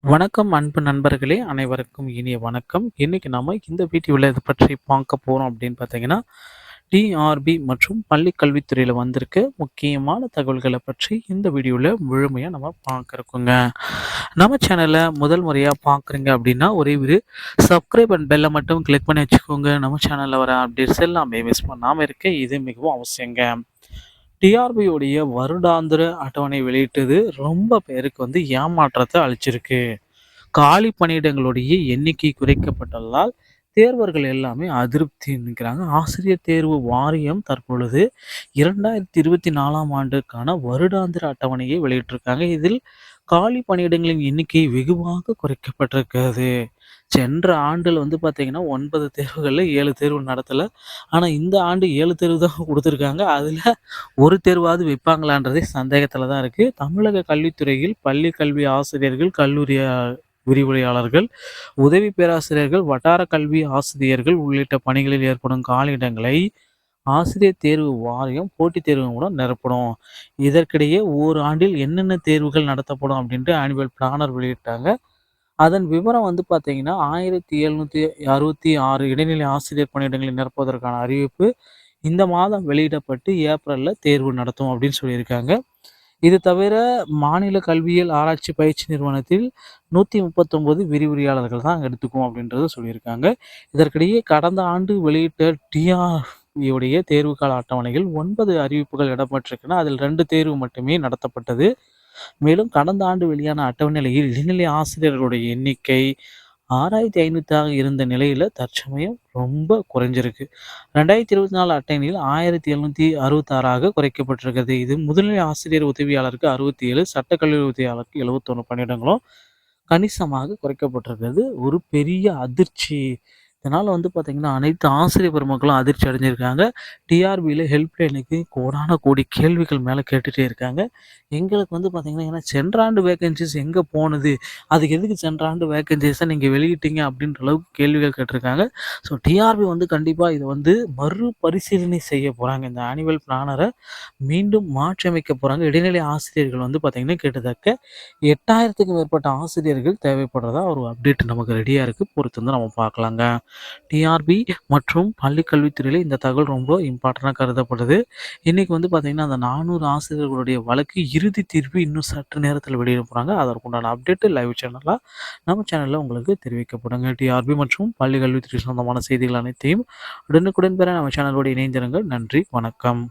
வணக்கம் அன்பு நண்பர்களே! அனைவருக்கும் இனிய வணக்கம். இன்னைக்கு நாம இந்த வீடியோல எத பற்றி பார்க்க போறோம் அப்படின்னு பார்த்தீங்கன்னா, டிஆர்பி மற்றும் பள்ளிக் கல்வித்துறையில வந்திருக்க முக்கியமான தகவல்கள பற்றி இந்த வீடியோல முழுமையா நம்ம பார்க்க இருக்கோங்க. நம்ம சேனல முதல் முறையா பார்க்குறீங்க அப்படின்னா, ஒரே ஒரு சப்ஸ்கிரைப் அண்ட் பெல்ல மட்டும் கிளிக் பண்ணி வச்சுக்கோங்க. நம்ம சேனல்ல வர அப்டேட்ஸ் எல்லாமே மிஸ் பண்ணாம இருக்க இது மிகவும் அவசியங்க. டிஆர்பி உடைய வருடாந்திர அட்டவணை வெளியிட்டது ரொம்ப பேருக்கு ஏமாற்றத்த அளிச்சிருக்கு. காலி பணியிடங்களுடைய எண்ணிக்கை குறைக்கப்பட்டதால் தேர்வர்கள் எல்லாமே அதிருப்தி நிற்கிறாங்க. ஆசிரியர் தேர்வு வாரியம் தற்பொழுது 2024ஆம் ஆண்டுக்கான வருடாந்திர அட்டவணையை வெளியிட்டிருக்காங்க. இதில் காலி பணியிடங்களின் எண்ணிக்கை வெகுவாக குறைக்கப்பட்டிருக்கிறது. சென்ற ஆண்டுல பார்த்தீங்கன்னா 9 தேர்வுகள்ல 7 தேர்வு நடத்தல. ஆனா இந்த ஆண்டு 7 தேர்வு தான் குடுத்துருக்காங்க. அதுல ஒரு தேர்வாவது வைப்பாங்களான்றதே சந்தேகத்துல தான் இருக்கு. தமிழக கல்வித்துறையில் பள்ளி கல்வி ஆசிரியர்கள், கல்லூரி விரிவுரையாளர்கள், உதவி பேராசிரியர்கள், வட்டார கல்வி ஆசிரியர்கள் உள்ளிட்ட பணிகளில் ஏற்படும் காலியிடங்களை ஆசிரியர் தேர்வு வாரியம் போட்டித் தேர்வு மூலம் நிரப்பணும். இதற்கிடையே ஓராண்டில் என்னென்ன தேர்வுகள் நடத்தப்படும் அப்படின்ட்டு ஆனுவல் பிளானர் வெளியிட்டாங்க. அதன் விவரம் பார்த்தீங்கன்னா, 1766 இடைநிலை ஆசிரியர் பணியிடங்களை நிரப்புவதற்கான அறிவிப்பு இந்த மாதம் வெளியிடப்பட்டு ஏப்ரல்ல தேர்வு நடத்தும் அப்படின்னு சொல்லியிருக்காங்க. இது தவிர மாநில கல்வியியல் ஆராய்ச்சி பயிற்சி நிறுவனத்தில் 139 விரிவுரையாளர்கள் தான் எடுத்துக்கும் அப்படின்றத சொல்லியிருக்காங்க. இதற்கிடையே கடந்த ஆண்டு வெளியிட்ட டிஆர்பியுடைய தேர்வு கால அட்டவணையில் 9 அறிவிப்புகள் இடம்பெற்றிருக்கின்றன. அதில் 2 தேர்வு மட்டுமே நடத்தப்பட்டது. மேலும் கடந்த ஆண்டு வெளியான அட்டவணையில் இடைநிலை ஆசிரியர்களுடைய எண்ணிக்கை 6500 இருந்த நிலையில தற்சமயம் ரொம்ப குறைஞ்சிருக்கு. 2024 அட்டவணையில் 1766 குறைக்கப்பட்டிருக்கிறது. இது முதுநிலை ஆசிரியர் உதவியாளருக்கு 67, சட்டக்கல்லூரி உதவியாளருக்கு 71 பணியிடங்களும் கணிசமாக குறைக்கப்பட்டிருக்கிறது. ஒரு பெரிய அதிர்ச்சி. இதனால பார்த்தீங்கன்னா, அனைத்து ஆசிரியர் பெருமக்களும் அதிர்ச்சி அடைஞ்சிருக்காங்க. டிஆர்பியில ஹெல்ப்லைனுக்கு கோடான கோடி கேள்விகள் மேல கேட்டுட்டே இருக்காங்க. எங்களுக்கு பார்த்தீங்கன்னா, ஏன்னா சென்ற ஆண்டு வேக்கன்ஸீஸ் எங்க போனது? அதுக்கு எதுக்கு சென்ற ஆண்டு வேக்கன்ஸீஸ நீங்க வெளியிட்டீங்க? அப்படின்ற அளவுக்கு கேள்விகள் கேட்டிருக்காங்க. ஸோ டிஆர்பி கண்டிப்பா இத மறுபரிசீலனை செய்ய போறாங்க. இந்த ஆனுவல் பிளானர மீண்டும் மாற்றியமைக்க போறாங்க. இடைநிலை ஆசிரியர்கள் பார்த்தீங்கன்னா, கிட்டத்தட்ட 8000க்கும் மேற்பட்ட ஆசிரியர்கள் தேவைப்படுறதா ஒரு அப்டேட் நமக்கு ரெடியா இருக்கு. பொறுத்து நம்ம பார்க்கலாங்க. டிஆர்பி மற்றும் பள்ளிக் கல்வித்துறையில இந்த தகவல் ரொம்ப இம்பார்ட்டன்ட்டா கருதப்படுது. இன்னைக்கு பார்த்தீங்கன்னா, அந்த 400 ஆசிரியர்களுடைய வழக்கு இறுதி தீர்ப்பு இன்னும் சற்று நேரத்தில வெளியிட போறாங்க. அதற்குண்டான அப்டேட் லைவ் சேனலா நம்ம சேனல்ல உங்களுக்கு தெரிவிக்கப்படுங்க. டிஆர்பி மற்றும் பள்ளி கல்வித்துறை சொந்தமான செய்திகள் அனைத்தையும் உடனுக்குடன் பெற நம்ம சேனலோடு இணைந்திருங்கள். நன்றி, வணக்கம்.